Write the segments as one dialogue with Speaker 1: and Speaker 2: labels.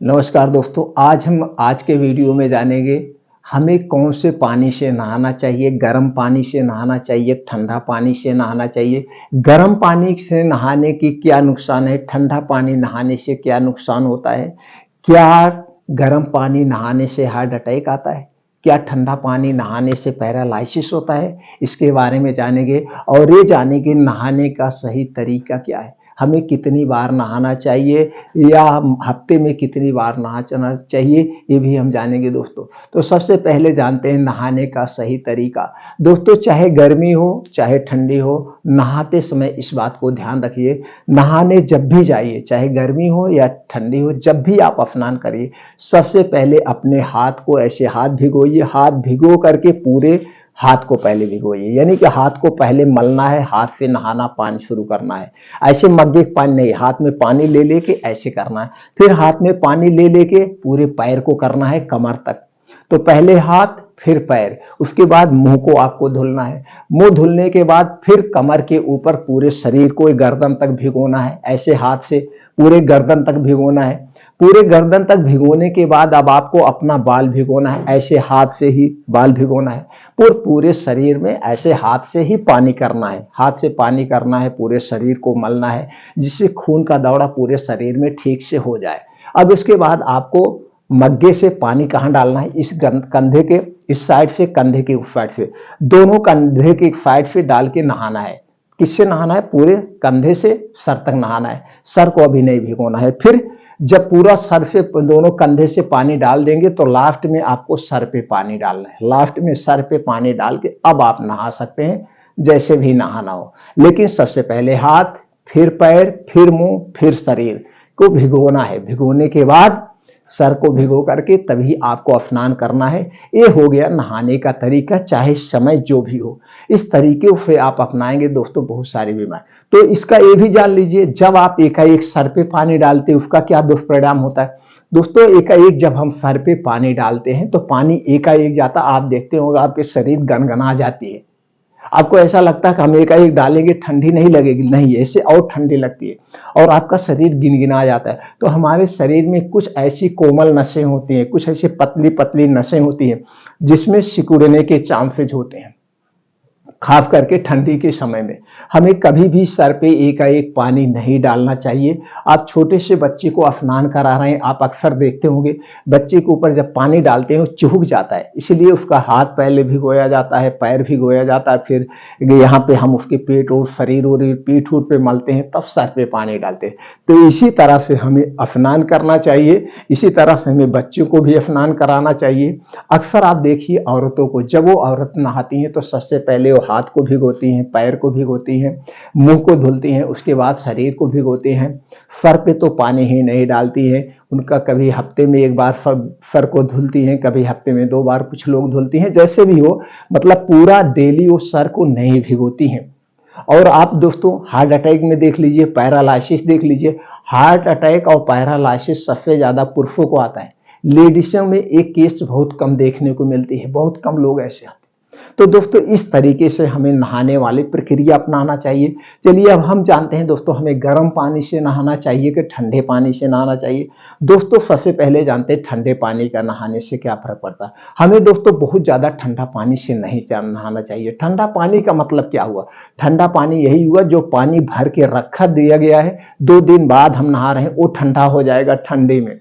Speaker 1: नमस्कार दोस्तों, आज हम आज के वीडियो में जानेंगे हमें कौन से पानी से नहाना चाहिए। गर्म पानी से नहाना चाहिए, ठंडा पानी से नहाना चाहिए। गर्म पानी से नहाने की क्या नुकसान है, ठंडा पानी नहाने से क्या नुकसान होता है, क्या गर्म पानी नहाने से हार्ट अटैक आता है, क्या ठंडा पानी नहाने से पैरालाइसिस होता है, इसके बारे में जानेंगे। और ये जानेंगे नहाने का सही तरीका क्या है, हमें कितनी बार नहाना चाहिए या हफ्ते में कितनी बार नहाना चाहिए, ये भी हम जानेंगे दोस्तों। तो सबसे पहले जानते हैं नहाने का सही तरीका। दोस्तों, चाहे गर्मी हो चाहे ठंडी हो, नहाते समय इस बात को ध्यान रखिए। नहाने जब भी जाइए, चाहे गर्मी हो या ठंडी हो, जब भी आप स्नान करिए, सबसे पहले अपने हाथ को ऐसे हाथ भिगोइए। हाथ भिगो करके पूरे हाथ को पहले भिगोइए, यानी कि हाथ को पहले मलना है, हाथ से नहाना पानी शुरू करना है। ऐसे मग्गे पानी नहीं, हाथ में पानी ले लेके ऐसे करना है। फिर हाथ में पानी ले लेके पूरे पैर को करना है कमर तक। तो पहले हाथ फिर पैर, उसके बाद मुंह को आपको धुलना है। मुंह धुलने के बाद फिर कमर के ऊपर पूरे शरीर को गर्दन तक भिगोना है। ऐसे हाथ से पूरे गर्दन तक भिगोना है। पूरे गर्दन तक भिगोने के बाद अब आपको अपना बाल भिगोना है। ऐसे हाथ से ही बाल भिगोना है। पूरे शरीर में ऐसे हाथ से ही पानी करना है। हाथ से पानी करना है, पूरे शरीर को मलना है, जिससे खून का दौरा पूरे शरीर में ठीक से हो जाए। अब इसके बाद आपको मग्गे से पानी कहाँ डालना है, इस कंधे के इस साइड से, कंधे के उस साइड से, दोनों कंधे के साइड से डाल के नहाना है। किससे नहाना है, पूरे कंधे से सर तक नहाना है। सर को अभी नहीं भिगोना है। फिर जब पूरा सर से, दोनों कंधे से पानी डाल देंगे तो लास्ट में आपको सर पे पानी डालना है। लास्ट में सर पे पानी डाल के अब आप नहा सकते हैं, जैसे भी नहाना हो। लेकिन सबसे पहले हाथ, फिर पैर, फिर मुंह, फिर शरीर को भिगोना है। भिगोने के बाद सर को भिगो करके तभी आपको स्नान करना है। ये हो गया नहाने का तरीका, चाहे समय जो भी हो। इस तरीके से आप अपनाएंगे दोस्तों, बहुत सारी बीमारी। तो इसका ये भी जान लीजिए, जब आप एकाएक सर पे पानी डालते हैं उसका क्या दुष्परिणाम होता है। दोस्तों, एकाएक जब हम सर पे पानी डालते हैं तो पानी एकाएक जाता, आप देखते होंगे आपके शरीर गनगना जाती है। आपको ऐसा लगता है कि हम एकाएक डालेंगे ठंडी नहीं लगेगी, नहीं, ऐसे और ठंडी लगती है और आपका शरीर गिनगिना जाता है। तो हमारे शरीर में कुछ ऐसी कोमल नसें होती हैं, कुछ ऐसी पतली पतली नसें होती हैं जिसमें सिकुड़ने के चांसेज होते हैं। खास करके ठंडी के समय में हमें कभी भी सर पे एकाएक पानी नहीं डालना चाहिए। आप छोटे से बच्चे को स्नान करा रहे हैं, आप अक्सर देखते होंगे बच्चे के ऊपर जब पानी डालते हैं वो चिहुक जाता है, इसलिए उसका हाथ पहले भिगोया जाता है, पैर भिगोया जाता है, फिर यहाँ पे हम उसके पेट और शरीर और पीठ उठ पे मलते हैं, तब सर पे पानी डालते हैं। तो इसी तरह से हमें स्नान करना चाहिए, इसी तरह से हमें बच्चों को भी स्नान कराना चाहिए। अक्सर आप देखिए औरतों को, जब वो औरत नहाती हैं तो सबसे पहले वो हाथ को भिगोती हैं, पैर को भिगोती हैं, मुंह को धुलती हैं, उसके बाद शरीर को भिगोती हैं। सर पे तो पानी ही नहीं डालती हैं। उनका कभी हफ्ते में एक बार सर को धुलती हैं, कभी हफ्ते में 2 बार कुछ लोग धुलती हैं, जैसे भी हो, मतलब पूरा डेली वो सर को नहीं भिगोती हैं। और आप दोस्तों हार्ट अटैक में देख लीजिए, पैरालाइसिस देख लीजिए। हार्ट अटैक और पैरालाइसिस सबसे ज्यादा पुरुषों को आता है, लेडीजों में एक केस बहुत कम देखने को मिलती है, बहुत कम लोग ऐसे आते हैं। तो दोस्तों इस तरीके से हमें नहाने वाली प्रक्रिया अपनाना चाहिए। चलिए अब हम जानते हैं दोस्तों, हमें गर्म पानी से नहाना चाहिए कि ठंडे पानी से नहाना चाहिए। दोस्तों सबसे पहले जानते हैं ठंडे पानी का नहाने से क्या फर्क पड़ता है। हमें दोस्तों बहुत ज्यादा ठंडा पानी से नहीं नहाना चाहिए। ठंडा पानी का मतलब क्या हुआ, ठंडा पानी यही हुआ जो पानी भर के रखा दिया गया है, 2 दिन बाद हम नहा रहे हैं, वो ठंडा हो जाएगा ठंडे में।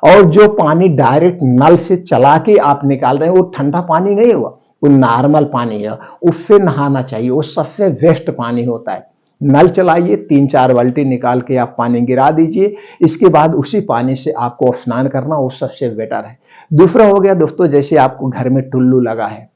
Speaker 1: और जो पानी डायरेक्ट नल से चला के आप निकाल रहे हैं वो ठंडा पानी नहीं हुआ, वो नॉर्मल पानी है, उससे नहाना चाहिए, वो सबसे बेस्ट पानी होता है। नल चलाइए, 3-4 बाल्टी निकाल के आप पानी गिरा दीजिए, इसके बाद उसी पानी से आपको स्नान करना, वो सबसे बेटर है। दूसरा हो गया दोस्तों, जैसे आपको घर में टुल्लू लगा है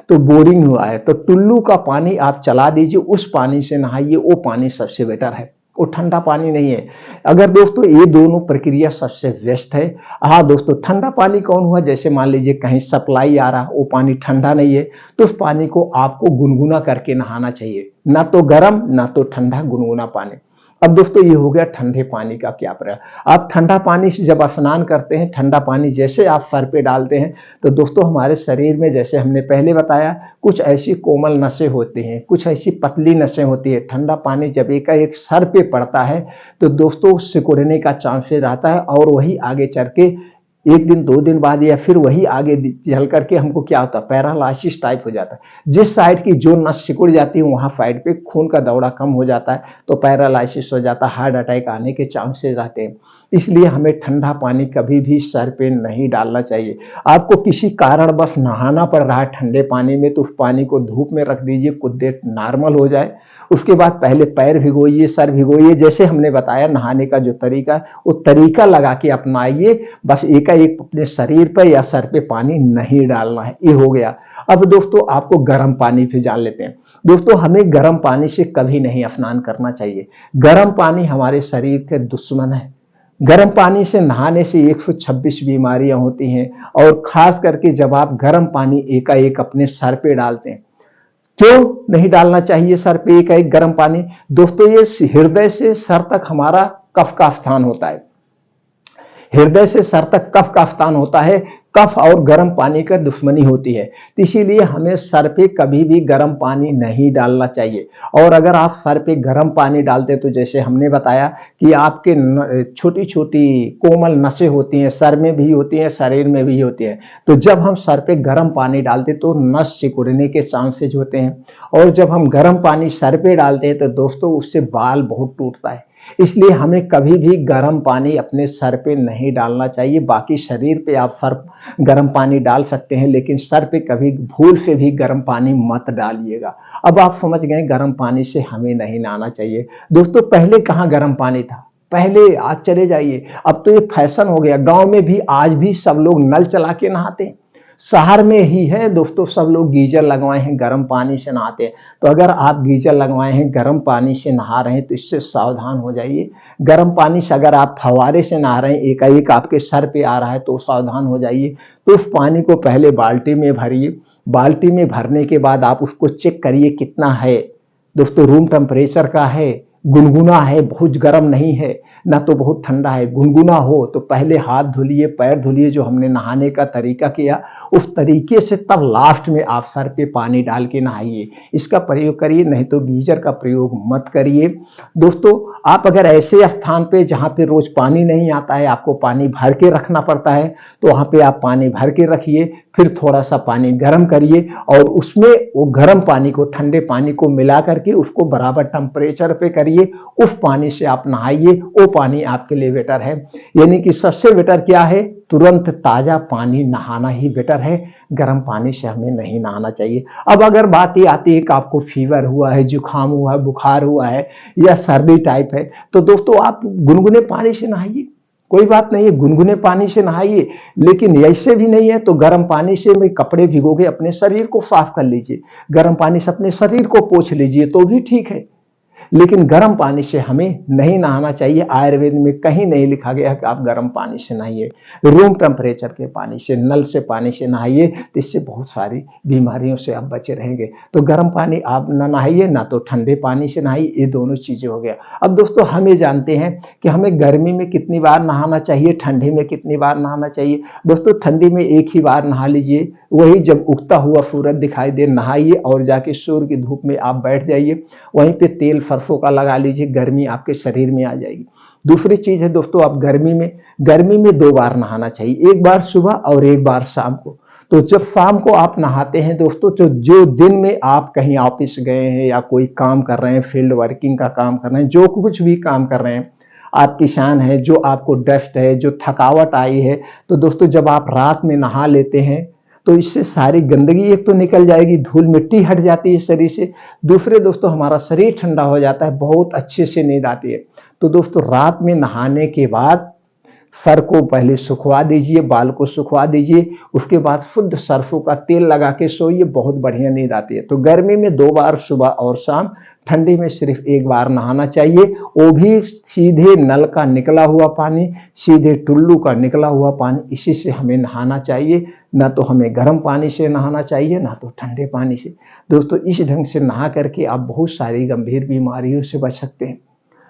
Speaker 1: तो बोरिंग हुआ है, तो टुल्लू का पानी आप चला दीजिए, उस पानी से नहाइए, वो पानी सबसे बेटर है, वो ठंडा पानी नहीं है। अगर दोस्तों ये दोनों प्रक्रिया सबसे बेस्ट है। हाँ दोस्तों, ठंडा पानी कौन हुआ, जैसे मान लीजिए कहीं सप्लाई आ रहा, वो पानी ठंडा नहीं है, तो उस पानी को आपको गुनगुना करके नहाना चाहिए, ना तो गर्म ना तो ठंडा, गुनगुना पानी। अब दोस्तों ये हो गया ठंडे पानी का क्या प्रयोग। आप ठंडा पानी से जब स्नान करते हैं, ठंडा पानी जैसे आप सर पे डालते हैं तो दोस्तों हमारे शरीर में, जैसे हमने पहले बताया, कुछ ऐसी कोमल नसें होती हैं, कुछ ऐसी पतली नसें होती है। ठंडा पानी जब एक सर पे पड़ता है तो दोस्तों सिकुड़ने का चांसेस रहता है और वही आगे चल के एक दिन 2 दिन बाद या फिर वही आगे चल करके हमको क्या होता है, पैरालाइसिस टाइप हो जाता है। जिस साइड की जो नस सिकुड़ जाती है वहां साइड पे खून का दौड़ा कम हो जाता है तो पैरालाइसिस हो जाता है, हार्ट अटैक आने के चांसेस रहते हैं। इसलिए हमें ठंडा पानी कभी भी सर पे नहीं डालना चाहिए। आपको किसी कारणवश नहाना पड़ रहा है ठंडे पानी में तो उस पानी को धूप में रख दीजिए, कुछ देर नॉर्मल हो जाए। उसके बाद पहले पैर भिगोइए, सर भिगोइए, जैसे हमने बताया नहाने का जो तरीका है वो तरीका लगा के अपनाइए। बस एकाएक अपने शरीर पर या सर पे पानी नहीं डालना है, ये हो गया। अब दोस्तों आपको गर्म पानी पे जान लेते हैं। दोस्तों हमें गर्म पानी से कभी नहीं स्नान करना चाहिए। गर्म पानी हमारे शरीर के दुश्मन है। गर्म पानी से नहाने से 126 बीमारियां होती हैं और खास करके जब आप गर्म पानी एकाएक अपने सर पे डालते हैं। क्यों नहीं डालना चाहिए सर पे एक गर्म पानी? दोस्तों ये हृदय से सर तक हमारा कफ का स्थान होता है। हृदय से सर तक कफ का स्थान होता है। कफ और गर्म पानी का दुश्मनी होती है, तो इसीलिए हमें सर पे कभी भी गर्म पानी नहीं डालना चाहिए। और अगर आप सर पे गर्म पानी डालते तो जैसे हमने बताया कि आपके छोटी छोटी कोमल नसें होती हैं, सर में भी होती हैं, शरीर में भी होती हैं। तो जब हम सर पे गर्म पानी डालते तो नस सिकुड़ने के चांसेस होते हैं। और जब हम गर्म पानी सर पे डालते हैं तो दोस्तों उससे बाल बहुत टूटता है। इसलिए हमें कभी भी गर्म पानी अपने सर पे नहीं डालना चाहिए। बाकी शरीर पे आप सर गर्म पानी डाल सकते हैं लेकिन सर पे कभी भूल से भी गर्म पानी मत डालिएगा। अब आप समझ गए गर्म पानी से हमें नहीं नहाना चाहिए। दोस्तों पहले कहाँ गर्म पानी था? पहले आज चले जाइए, अब तो ये फैशन हो गया। गांव में भी आज भी सब लोग नल चला के नहाते हैं। शहर में ही है दोस्तों सब लोग गीजर लगवाए हैं, गर्म पानी से नहाते हैं। तो अगर आप गीजर लगवाए हैं, गर्म पानी से नहा रहे हैं तो इससे सावधान हो जाइए। गर्म पानी से अगर आप फव्वारे से नहा रहे हैं, एकाएक आपके सर पे आ रहा है तो सावधान हो जाइए। तो उस पानी को पहले बाल्टी में भरिए। बाल्टी में भरने के बाद आप उसको चेक करिए कितना है। दोस्तों रूम टेम्परेचर का है, गुनगुना है, बहुत गर्म नहीं है, ना तो बहुत ठंडा है। गुनगुना हो तो पहले हाथ धुलिए, पैर धुलिए, जो हमने नहाने का तरीका किया उस तरीके से, तब लास्ट में आप सर पे पानी डाल के नहाइए। इसका प्रयोग करिए, नहीं तो गीजर का प्रयोग मत करिए। दोस्तों आप अगर ऐसे स्थान पे जहाँ पे रोज पानी नहीं आता है, आपको पानी भर के रखना पड़ता है, तो वहां पे आप पानी भर के रखिए, फिर थोड़ा सा पानी गर्म करिए और उसमें वो गर्म पानी को, ठंडे पानी को मिला करके उसको बराबर टेम्परेचर पे करिए। उस पानी से आप नहाइए, वो पानी आपके लिए बेटर है। यानी कि सबसे बेटर क्या है? तुरंत ताजा पानी नहाना ही बेटर है। गर्म पानी से हमें नहीं नहाना चाहिए। अब अगर बात ये आती है कि आपको फीवर हुआ है, जुकाम हुआ है, बुखार हुआ है या सर्दी टाइप है, तो दोस्तों आप गुनगुने पानी से नहाइए, कोई बात नहीं है, गुनगुने पानी से नहाइए। लेकिन ऐसे भी नहीं है तो गर्म पानी से में कपड़े भिगोगे अपने शरीर को साफ कर लीजिए, गर्म पानी से अपने शरीर को पोंछ लीजिए तो भी ठीक है। लेकिन गर्म पानी से हमें नहीं नहाना चाहिए। आयुर्वेद में कहीं नहीं लिखा गया कि आप गर्म पानी से नहाइए। रूम टेम्परेचर के पानी से, नल से पानी से नहाइए, तो इससे बहुत सारी बीमारियों से आप बचे रहेंगे। तो गर्म पानी आप ना नहाइए, ना तो ठंडे पानी से नहाइए, ये दोनों चीजें हो गया। अब दोस्तों हम ये जानते हैं कि हमें गर्मी में कितनी बार नहाना चाहिए, ठंडी में कितनी बार नहाना चाहिए। दोस्तों ठंडी में एक ही बार नहा लीजिए, वही जब उगता हुआ सूरज दिखाई दे नहाइए और जाके सूर्य की धूप में आप बैठ जाइए, वहीं पे तेल सरसों का लगा लीजिए, गर्मी आपके शरीर में आ जाएगी। दूसरी चीज है दोस्तों, आप गर्मी में 2 बार नहाना चाहिए, एक बार सुबह और एक बार शाम को। तो जब शाम को आप नहाते हैं दोस्तों, तो जो दिन में आप कहीं ऑफिस गए हैं या कोई काम कर रहे हैं, फील्ड वर्किंग का काम कर रहे हैं, जो कुछ भी काम कर रहे हैं, आप किसान हैं, जो आपको डस्ट है, जो थकावट आई है, तो दोस्तों जब आप रात में नहा लेते हैं तो इससे सारी गंदगी एक तो निकल जाएगी, धूल मिट्टी हट जाती है शरीर से। दूसरे दोस्तों हमारा शरीर ठंडा हो जाता है, बहुत अच्छे से नींद आती है। तो दोस्तों रात में नहाने के बाद सर को पहले सुखवा दीजिए, बाल को सुखवा दीजिए, उसके बाद शुद्ध सरसों का तेल लगा के सोइए, बहुत बढ़िया नींद आती है। तो गर्मी में 2 बार सुबह और शाम, ठंडी में सिर्फ 1 बार नहाना चाहिए, वो भी सीधे नल का निकला हुआ पानी, सीधे टुल्लू का निकला हुआ पानी, इसी से हमें नहाना चाहिए। ना तो हमें गर्म पानी से नहाना चाहिए, ना तो ठंडे पानी से। दोस्तों इस ढंग से नहा करके आप बहुत सारी गंभीर बीमारियों से बच सकते हैं।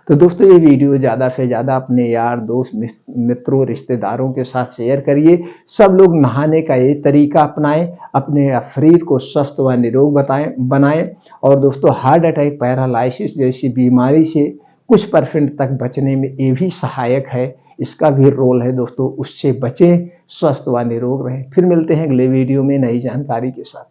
Speaker 1: तो दोस्तों ये वीडियो ज़्यादा से ज़्यादा अपने यार दोस्त मित्रों रिश्तेदारों के साथ शेयर करिए। सब लोग नहाने का ये तरीका अपनाएं, अपने शरीर को स्वस्थ व निरोग बनाएं। और दोस्तों हार्ट अटैक पैरालिसिस जैसी बीमारी से कुछ परसेंट तक बचने में ये भी सहायक है, इसका भी रोल है दोस्तों। उससे बचें, स्वस्थ व निरोग रहें। फिर मिलते हैं अगले वीडियो में नई जानकारी के साथ।